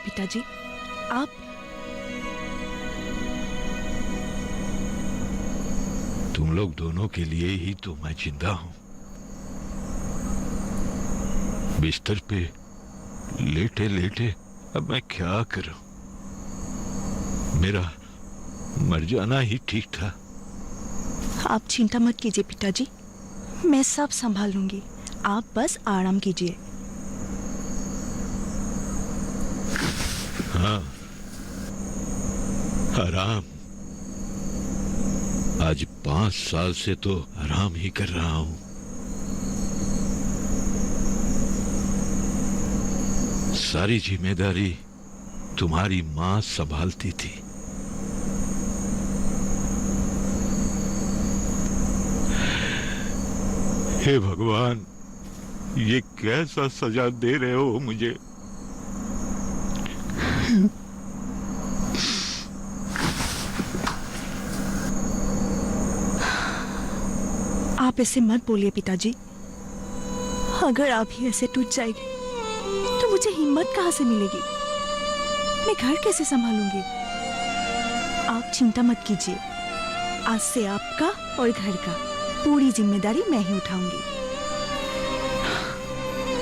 पिताजी, आप तुम लोग दोनों के लिए ही तो मैं जिंदा हूं। बिस्तर पे लेटे लेटे अब मैं क्या करूं? मेरा मर जाना ही ठीक था। आप चिंता मत कीजिए पिताजी, मैं सब संभाल लूंगी, आप बस आराम कीजिए। हाँ, आराम। आज 5 साल से तो आराम ही कर रहा हूं। सारी जिम्मेदारी तुम्हारी मां संभालती थी। हे भगवान, ये कैसा सजा दे रहे हो मुझे? आप ऐसे मत बोलिए पिताजी, अगर आप ही ऐसे टूट जाएंगे तो मुझे हिम्मत कहां से मिलेगी? मैं घर कैसे संभालूंगी? आप चिंता मत कीजिए, आज से आपका और घर का पूरी जिम्मेदारी मैं ही उठाऊंगी।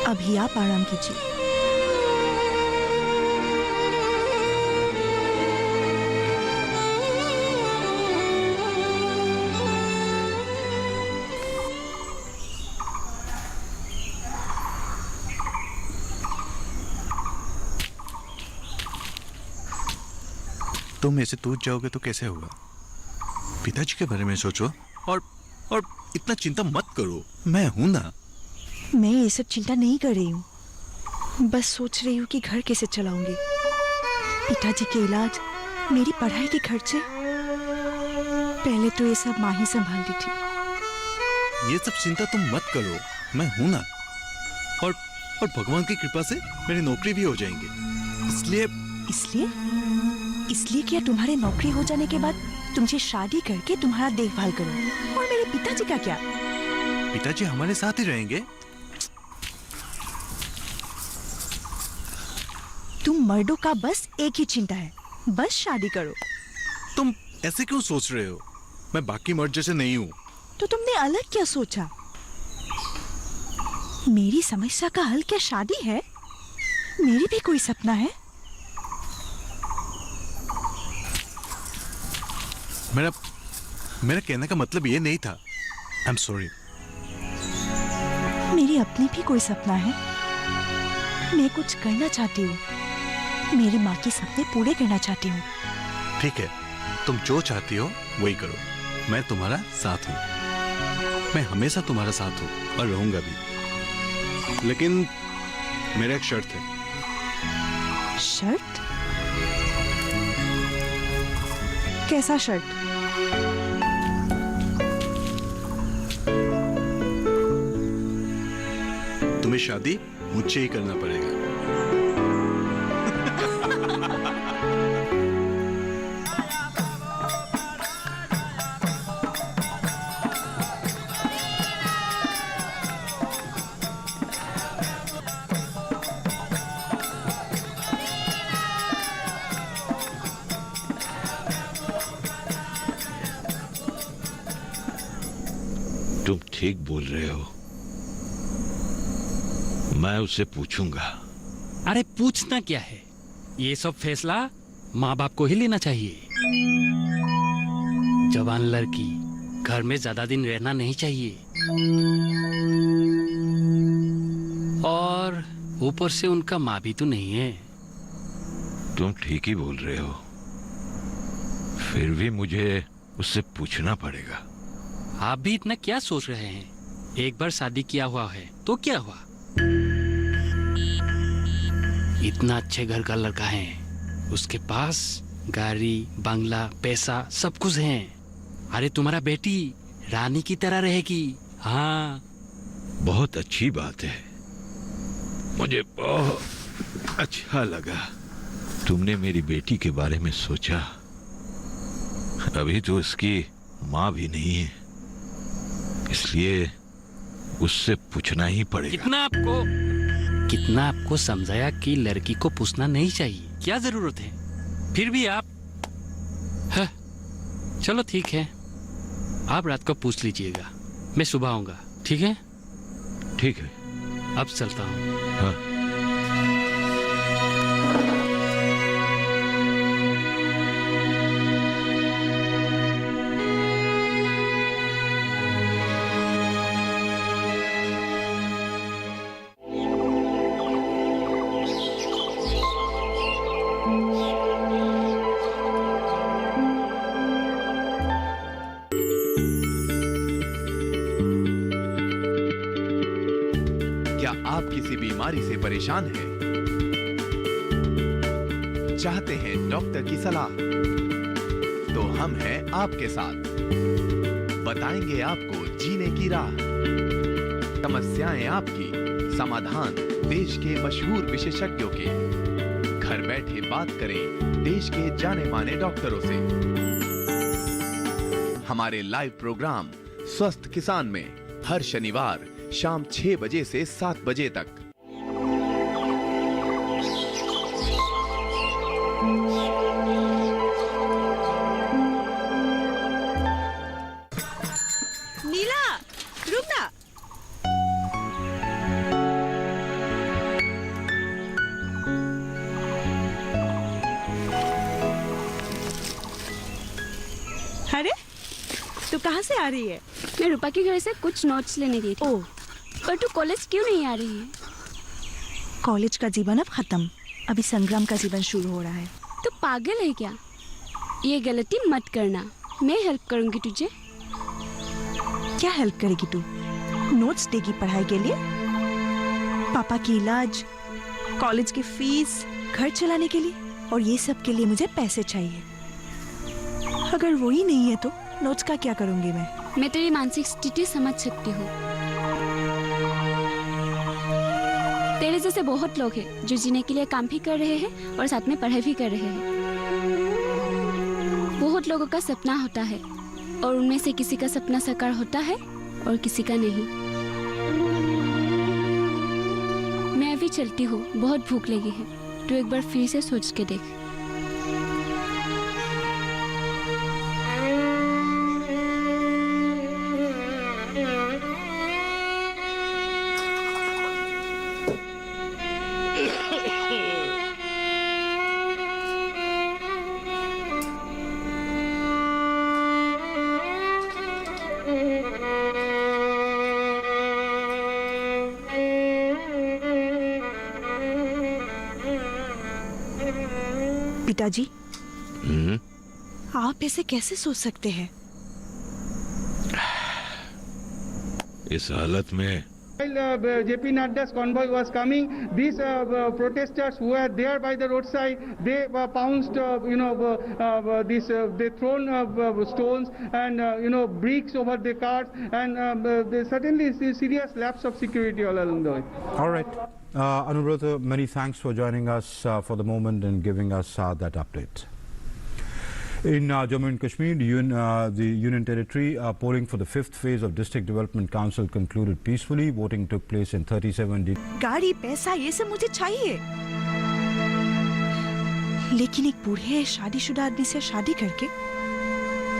अभी आप आराम कीजिए। तुम ऐसे टूट जाओगे तो कैसे होगा? पिताजी के बारे में सोचो और इतना चिंता मत करो, मैं हूं ना। मैं ये सब चिंता नहीं कर रही हूँ, बस सोच रही हूँ कि घर कैसे चलाऊंगी। पिताजी के इलाज, मेरी पढ़ाई के खर्चे, पहले तो ये सब माँ ही संभालती थी। ये सब चिंता तुम मत करो, मैं हूं ना। और भगवान की कृपा से मेरी नौकरी भी हो जाएंगे। इसलिए क्या तुम्हारे नौकरी हो जाने के बाद तुमसे शादी करके तुम्हारा देखभाल करूं? और मेरे पिताजी का क्या? पिताजी हमारे साथ ही रहेंगे। तुम मर्दों का बस एक ही चिंता है, बस शादी करो। तुम ऐसे क्यों सोच रहे हो? मैं बाकी मर्द जैसे नहीं हूं। तो तुमने अलग क्या सोचा? मेरी समस्या का हल क्या शादी है? मेरी भी कोई सपना है। मेरा कहने का मतलब ये नहीं था। I am sorry. मेरी अपनी भी कोई सपना है। मैं कुछ करना चाहती हूँ, मेरी माँ के सपने पूरे करना चाहती हूँ। ठीक है, तुम जो चाहती हो वही करो, मैं तुम्हारा साथ हूँ। मैं हमेशा तुम्हारा साथ हूँ और रहूंगा भी। लेकिन मेरा एक शर्त है। शर्त? कैसा शर्त? तुम्हें शादी मुझसे ही करना पड़ेगा। तुम ठीक बोल रहे हो। मैं उससे पूछूंगा। अरे पूछना क्या है, ये सब फैसला माँ बाप को ही लेना चाहिए। जवान लड़की घर में ज्यादा दिन रहना नहीं चाहिए, और ऊपर से उनका माँ भी तो नहीं है। तुम ठीक ही बोल रहे हो, फिर भी मुझे उससे पूछना पड़ेगा। आप भी इतना क्या सोच रहे हैं? एक बार शादी किया हुआ है तो क्या हुआ? इतना अच्छे घर का लड़का है, उसके पास गाड़ी बंगला पैसा सब कुछ है। अरे तुम्हारा बेटी रानी की तरह रहेगी। हाँ, बहुत अच्छी बात है, मुझे बहुत अच्छा लगा तुमने मेरी बेटी के बारे में सोचा। अभी तो उसकी माँ भी नहीं है, इसलिए उससे पूछना ही पड़ेगा। कितना आपको समझाया कि लड़की को पूछना नहीं चाहिए, क्या जरूरत है? फिर भी आप चलो ठीक है, आप रात को पूछ लीजिएगा, मैं सुबह आऊंगा। ठीक है? ठीक है, अब चलता हूँ। हाँ। क्या आप किसी बीमारी से परेशान हैं? चाहते हैं डॉक्टर की सलाह? तो हम हैं आपके साथ, बताएंगे आपको जीने की राह। समस्याएं आपकी, समाधान देश के मशहूर विशेषज्ञों के। घर बैठे बात करें देश के जाने माने डॉक्टरों से। हमारे लाइव प्रोग्राम स्वस्थ किसान में हर शनिवार शाम 6 बजे से 7 बजे तक। नीला, रुक ना। अरे, तू कहाँ से आ रही है? मैं रूपा के घर से कुछ नोट्स लेने गई थी। ओह, पर तू कॉलेज क्यों नहीं आ रही है? कॉलेज का जीवन अब खत्म, अभी संग्राम का जीवन शुरू हो रहा है। तू पागल है क्या? ये गलती मत करना, मैं हेल्प करूंगी तुझे। क्या हेल्प करेगी तू? नोट्स देगी पढ़ाई के लिए? पापा की इलाज, कॉलेज की फीस, घर चलाने के लिए, और ये सब के लिए मुझे पैसे चाहिए। अगर वो ही नहीं है तो नोट्स का क्या करूंगी मैं? मैं तेरी मानसिक स्थिति समझ सकती हूँ। तेरे जैसे बहुत लोग हैं जो जीने के लिए काम भी कर रहे हैं और साथ में पढ़ाई भी कर रहे हैं। बहुत लोगों का सपना होता है और उनमें से किसी का सपना साकार होता है और किसी का नहीं। मैं अभी चलती हूँ, बहुत भूख लगी है, तू एक बार फिर से सोच के देख। पिताजी, आप ऐसे कैसे सोच सकते हैं? इस हालत में While JP Nadda's convoy was coming, these protesters who were there by the roadside, they pounced, they thrown stones and bricks over the cars, and there certainly is a serious lapse of security all along the way. All right. Anubrata, many thanks for joining us for the moment and giving us that update. In Jammu and Kashmir, the Union Territory, polling for the 5th phase of District Development Council concluded peacefully. Voting took place in 37 गाड़ी, पैसा, ये सब मुझे चाहिए, लेकिन एक बूढ़े शादीशुदा आदमी से शादी करके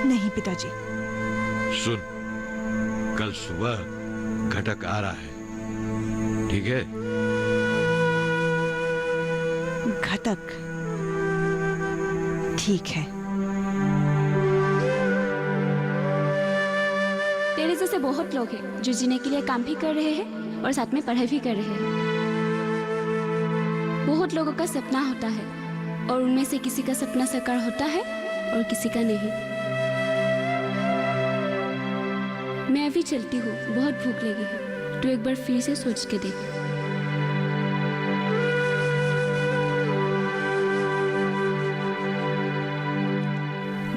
नहीं। पिताजी सुन, कल सुबह घटक आ रहा है, ठीक है? घटक, ठीक है। तेरे जैसे बहुत लोग हैं जो जीने के लिए काम भी कर रहे हैं और साथ में पढ़ाई भी कर रहे हैं। बहुत लोगों का सपना होता है और उनमें से किसी का सपना साकार होता है और किसी का नहीं। मैं अभी चलती हूँ, बहुत भूख लगी है। तू एक बार फिर से सोच के देख।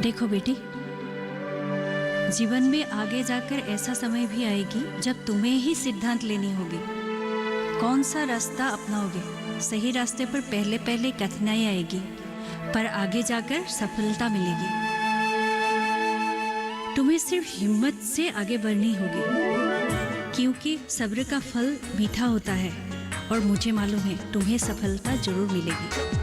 देखो बेटी, जीवन में आगे जाकर ऐसा समय भी आएगी जब तुम्हें ही सिद्धांत लेनी होगी। कौन सा रास्ता अपनाओगे? सही रास्ते पर पहले पहले कठिनाई आएगी, पर आगे जाकर सफलता मिलेगी। तुम्हें सिर्फ हिम्मत से आगे बढ़नी होगी, क्योंकि सब्र का फल मीठा होता है और मुझे मालूम है तुम्हें सफलता जरूर मिलेगी।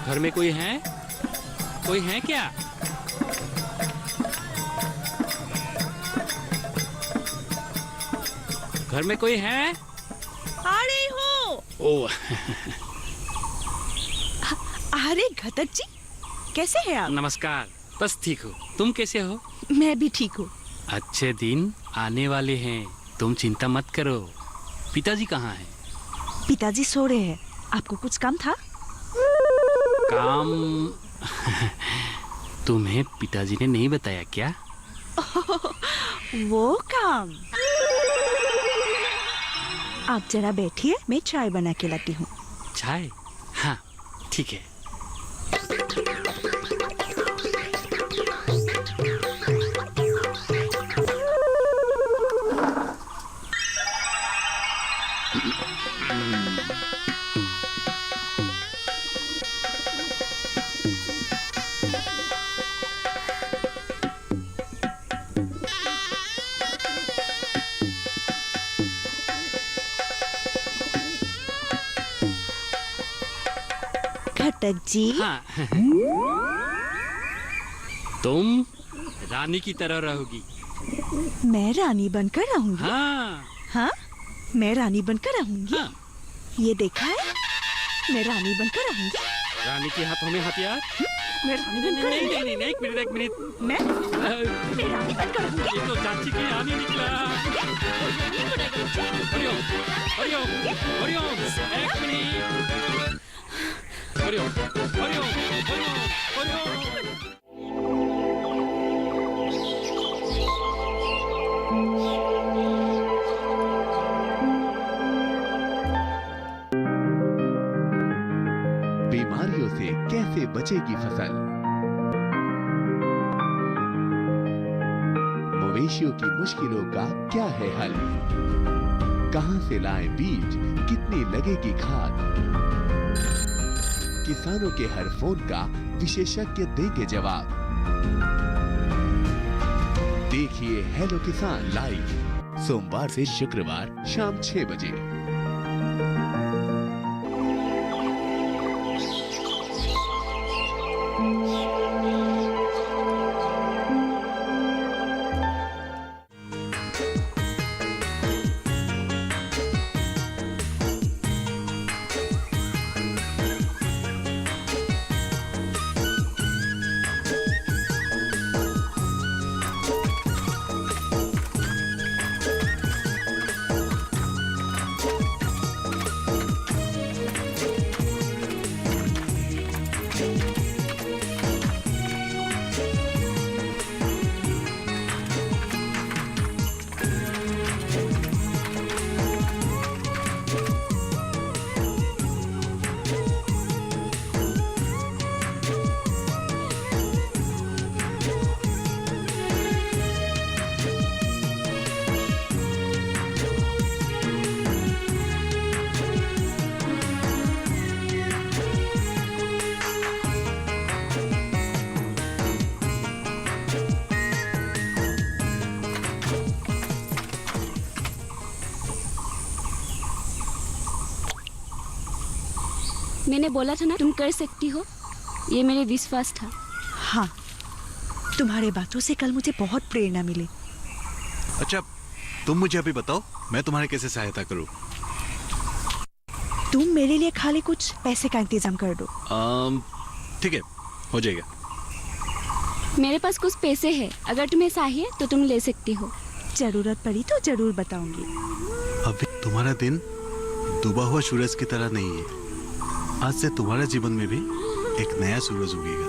घर में कोई है? कोई है क्या? घर में कोई है? आ रही हूँ। ओ अरे घटक जी, कैसे हैं आप? नमस्कार। बस ठीक हूँ, तुम कैसे हो? मैं भी ठीक हूँ। अच्छे दिन आने वाले हैं, तुम चिंता मत करो। पिताजी कहाँ हैं? पिताजी सो रहे हैं। आपको कुछ काम था? काम तुम्हें पिताजी ने नहीं बताया क्या? वो काम। आप जरा बैठिए, मैं चाय बना के लाती हूँ। चाय? हाँ ठीक है। घटक जी, हाँ तुम रानी की तरह रहोगी। मैं रानी बनकर रहूंगी? हाँ हाँ, मैं रानी बनकर रहूंगी। हाँ। ये देखा है, मैं रानी बनकर रहूंगी। रानी के हाथों में हथियार। मैं रानी नहीं बनकर नहीं रहूंगी। नहीं, एक मिनट एक मिनट। मैं रानी बनकर रहूंगी। ये तो चाची की रानी निकला। हरिओम हरिओम हरिओम, एक मिनट। हरिओम हरिओम हरिओम हरिओम। बीमारियों से कैसे बचेगी फसल? मवेशियों की मुश्किलों का क्या है हल? कहां से लाएं बीज, कितनी लगेगी खाद? किसानों के हर फोन का विशेषज्ञ देंगे जवाब। देखिए हेलो किसान लाइव सोमवार से शुक्रवार शाम 6 बजे। मैंने बोला था ना तुम कर सकती हो, ये मेरे विश्वास था। हाँ, तुम्हारे बातों से कल मुझे बहुत प्रेरणा मिली। अच्छा, तुम मुझे अभी बताओ, मैं तुम्हारी कैसे सहायता करूं? तुम मेरे लिए खाली कुछ पैसे का इंतजाम कर दो। ठीक है, हो जाएगा। मेरे पास कुछ पैसे हैं, अगर तुम्हें चाहिए तो तुम ले सकती हो। जरूरत पड़ी तो जरूर बताऊंगी। अभी तुम्हारा दिन डूबा हुआ सूरज की तरह नहीं है। आज से तुम्हारे जीवन में भी एक नया सूरज उगेगा।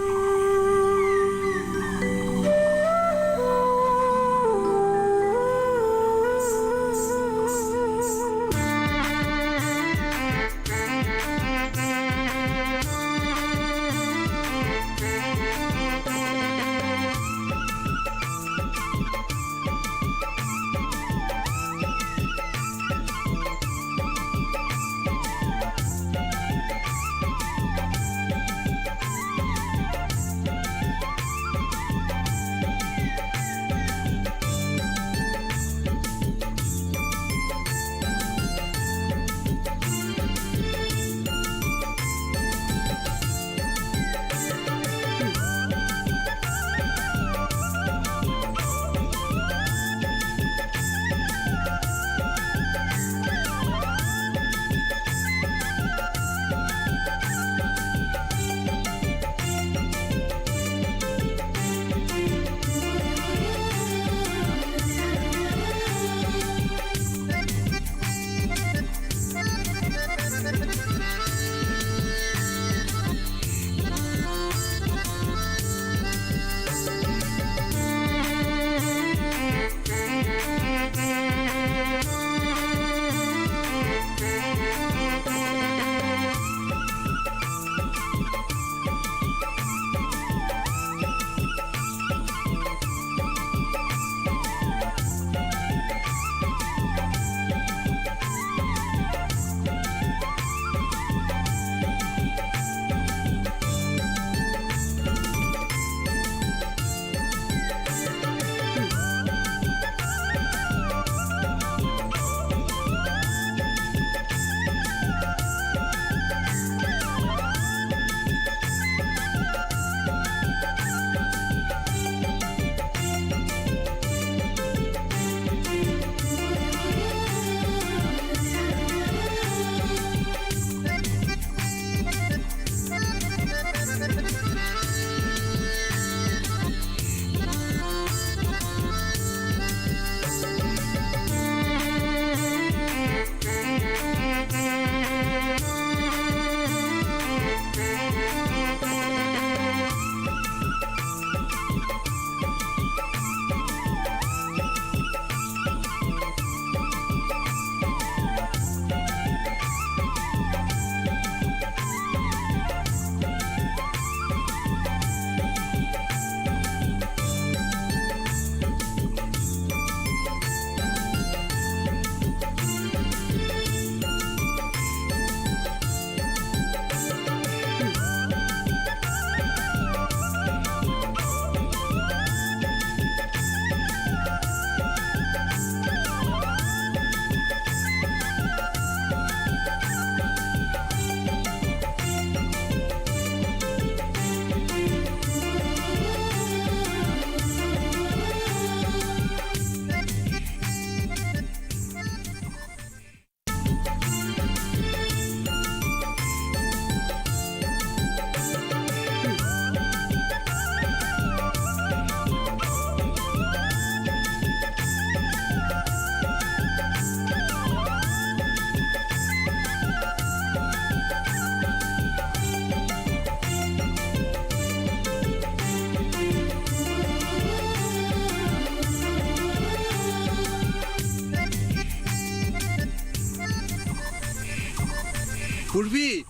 पूर्वी,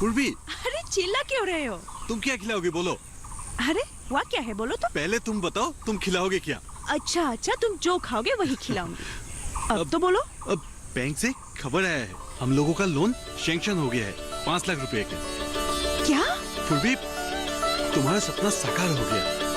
पूर्वी, अरे चिल्ला क्यों रहे हो? तुम क्या खिलाओगे बोलो? अरे वहाँ क्या है बोलो तो? पहले तुम बताओ, तुम खिलाओगे क्या? अच्छा अच्छा, तुम जो खाओगे वही खिलाऊंगी। अब तो बोलो। अब बैंक से खबर आया है, हम लोगों का लोन सैंक्शन हो गया है 5 लाख रुपए का। क्या? पूर्वी, तुम्हारा सपना साकार हो गया।